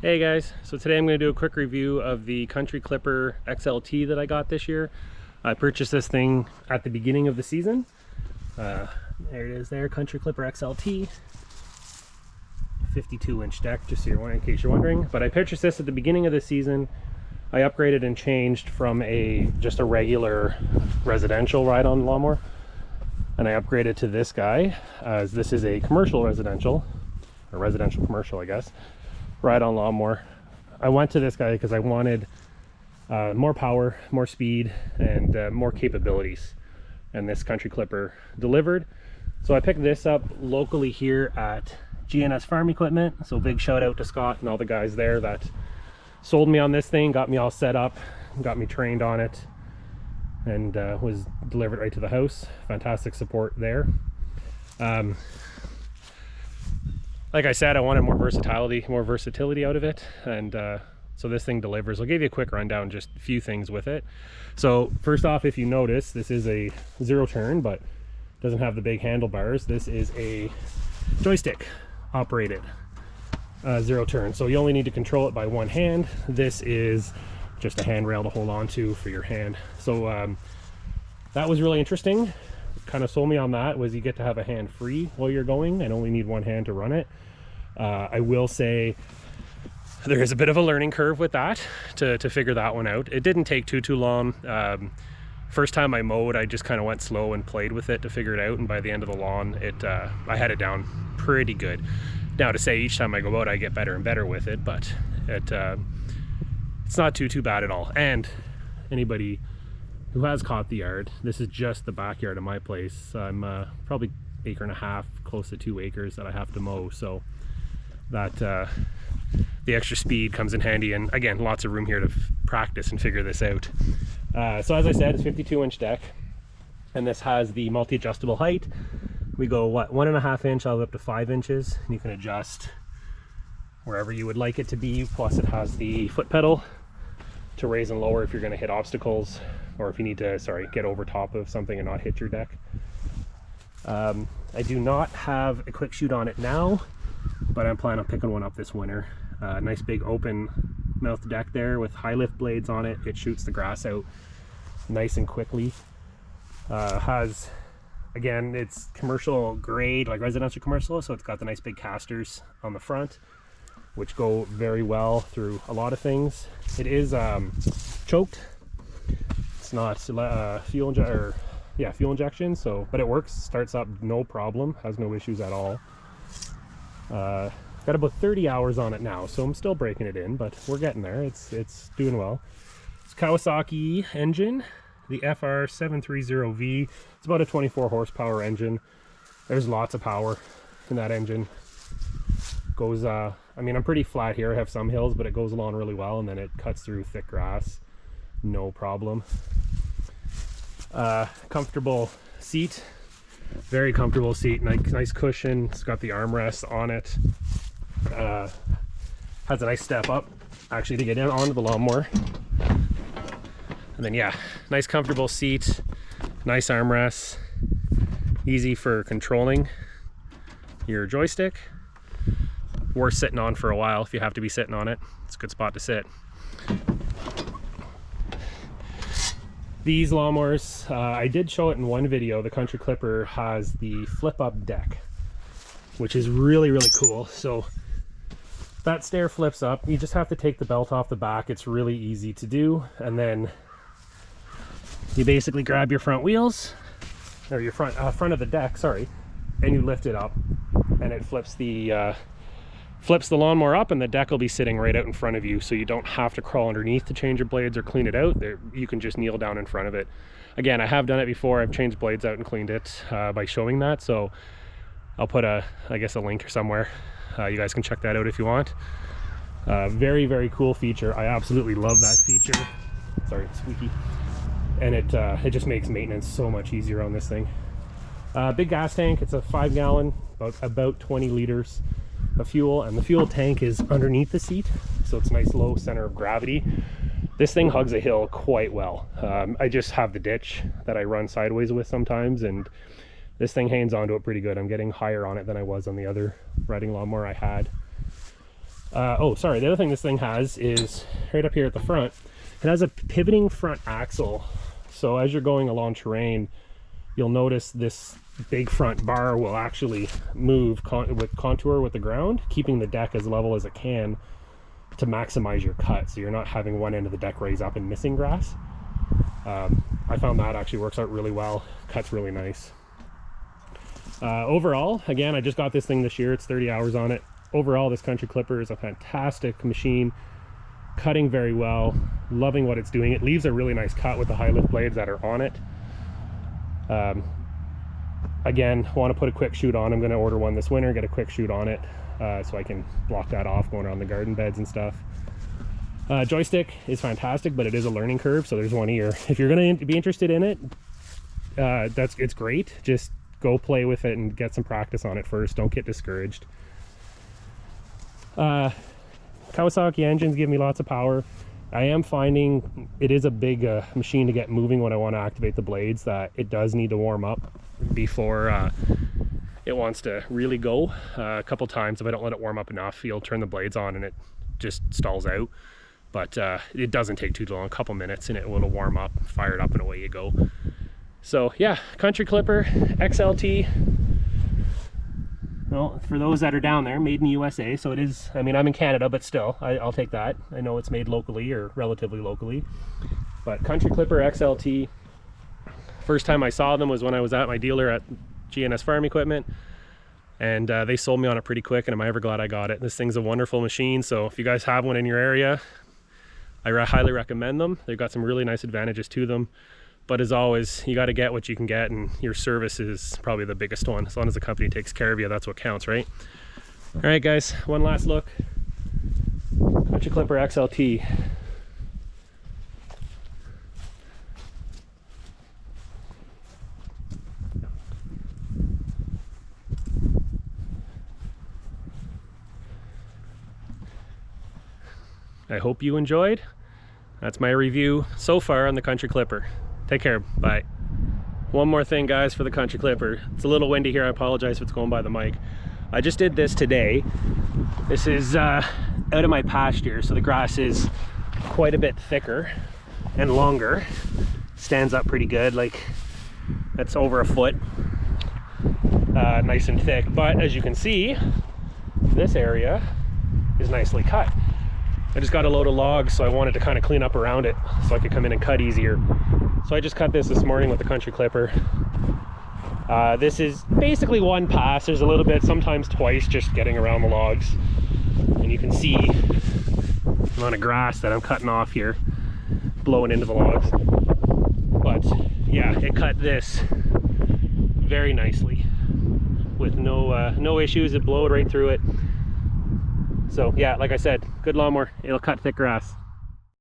Hey guys, so today I'm going to do a quick review of the Country Clipper XLT that I got this year. I purchased this thing at the beginning of the season. There it is there, Country Clipper XLT. 52-inch deck, just so in case you're wondering. But I purchased this at the beginning of the season. I upgraded and changed from just a regular residential ride-on lawnmower, and I upgraded to this guy, as this is a commercial residential, or residential commercial I guess, ride-on lawnmower. I went to this guy because I wanted more power, more speed, and more capabilities, and this Country Clipper delivered. So I picked this up locally here at GNS Farm Equipment. So big shout out to Scott and all the guys there that sold me on this thing, got me all set up, got me trained on it, and was delivered right to the house. Fantastic support there. Like I said, I wanted more versatility out of it, and so this thing delivers. I'll give you a quick rundown, just a few things with it. So first off, if you notice, this is a zero turn, but doesn't have the big handlebars. This is a joystick operated zero turn, so you only need to control it by one hand. This is just a handrail to hold on to for your hand. So that was really interesting. Kind of sold me on that, was you get to have a hand free while you're going and only need one hand to run it. I will say there is a bit of a learning curve with that to figure that one out. It didn't take too long. First time I mowed, I just kind of went slow and played with it to figure it out, and by the end of the lawn I had it down pretty good. Now, to say each time I go out I get better and better with it, but it's not too bad at all. And anybody who has caught the yard, this is just the backyard of my place. I'm probably 1.5 acres, close to 2 acres that I have to mow, so that the extra speed comes in handy, and again, lots of room here to practice and figure this out. So as I said, it's 52-inch deck, and this has the multi-adjustable height. We go 1.5 inch all the way up to 5 inches, and you can adjust wherever you would like it to be. Plus it has the foot pedal to raise and lower if you're going to hit obstacles, or if you need to, get over top of something and not hit your deck. I do not have a quick shoot on it now, but I'm planning on picking one up this winter. Nice big open mouth deck there with high lift blades on it. It shoots the grass out nice and quickly. Has, again, it's commercial grade, like residential commercial, so it's got the nice big casters on the front, which go very well through a lot of things. It is choked. It's not fuel injection, so, but it works, starts up no problem, has no issues at all. Got about 30 hours on it now, so I'm still breaking it in, but we're getting there. It's doing well. It's Kawasaki engine, the FR730V. It's about a 24 horsepower engine. There's lots of power in that engine. Goes I mean, I'm pretty flat here, I have some hills, but it goes along really well, and then it cuts through thick grass, no problem. Comfortable seat, very comfortable seat, nice cushion. It's got the armrests on it. Has a nice step up actually to get in onto the lawnmower, and then yeah, nice comfortable seat, nice armrests, easy for controlling your joystick. Worth sitting on for a while if you have to be sitting on it. It's a good spot to sit. These lawnmowers, I did show it in one video. The Country Clipper has the flip up deck, which is really cool. So that stair flips up. You just have to take the belt off the back. It's really easy to do, and then you basically grab your front wheels, or your front of the deck, sorry, and you lift it up, and it flips the lawnmower up, and the deck will be sitting right out in front of you, so you don't have to crawl underneath to change your blades or clean it out. You can just kneel down in front of it. Again, I have done it before. I've changed blades out and cleaned it by showing that, so I'll put a link somewhere. You guys can check that out if you want. Very cool feature. I absolutely love that feature. Sorry, it's squeaky. And it just makes maintenance so much easier on this thing. Big gas tank. It's a 5 gallon, about 20 liters of fuel, and the fuel tank is underneath the seat, so it's nice low center of gravity. This thing hugs a hill quite well. I just have the ditch that I run sideways with sometimes, and this thing hangs onto it pretty good. I'm getting higher on it than I was on the other riding lawnmower I had. Oh, sorry, the other thing this thing has is right up here at the front, it has a pivoting front axle. So as you're going along terrain, you'll notice this big front bar will actually move with contour with the ground, keeping the deck as level as it can to maximize your cut, so you're not having one end of the deck raise up and missing grass. I found that actually works out really well, cuts really nice. Overall, again, I just got this thing this year, it's 30 hours on it. Overall, this Country Clipper is a fantastic machine, cutting very well, loving what it's doing. It leaves a really nice cut with the high lift blades that are on it. Again, want to put a quick shoot on. I'm going to order one this winter, get a quick shoot on it, so I can block that off going around the garden beds and stuff. Joystick is fantastic, but it is a learning curve, so there's one ear. If you're going to be interested in it, it's great. Just go play with it and get some practice on it first. Don't get discouraged. Kawasaki engines give me lots of power. I am finding it is a big machine to get moving when I want to activate the blades, that it does need to warm up before it wants to really go. A couple times, if I don't let it warm up enough, you'll turn the blades on and it just stalls out. But it doesn't take too long, a couple minutes, and it will warm up, fire it up, and away you go. So yeah, Country Clipper XLT. Well, for those that are down there, made in the USA, so it is, I mean, I'm in Canada, but still, I'll take that. I know it's made locally, or relatively locally. But Country Clipper XLT, first time I saw them was when I was at my dealer at GNS Farm Equipment, and they sold me on it pretty quick, and I'm ever glad I got it. This thing's a wonderful machine, so if you guys have one in your area, I highly recommend them. They've got some really nice advantages to them. But as always, you got to get what you can get, and your service is probably the biggest one. As long as the company takes care of you, that's what counts, right? All right, guys, one last look. Country Clipper XLT. I hope you enjoyed. That's my review so far on the Country Clipper. Take care, bye. One more thing, guys, for the Country Clipper. It's a little windy here, I apologize if it's going by the mic. I just did this today. This is out of my pasture, so the grass is quite a bit thicker and longer. Stands up pretty good, like that's over a foot. Nice and thick, but as you can see, this area is nicely cut. I just got a load of logs, so I wanted to kind of clean up around it so I could come in and cut easier. So I just cut this morning with the Country Clipper. This is basically one pass. There's a little bit, sometimes twice, just getting around the logs. And you can see the amount of grass that I'm cutting off here, blowing into the logs. But yeah, it cut this very nicely with no issues. It blowed right through it. So yeah, like I said, good lawnmower. It'll cut thick grass.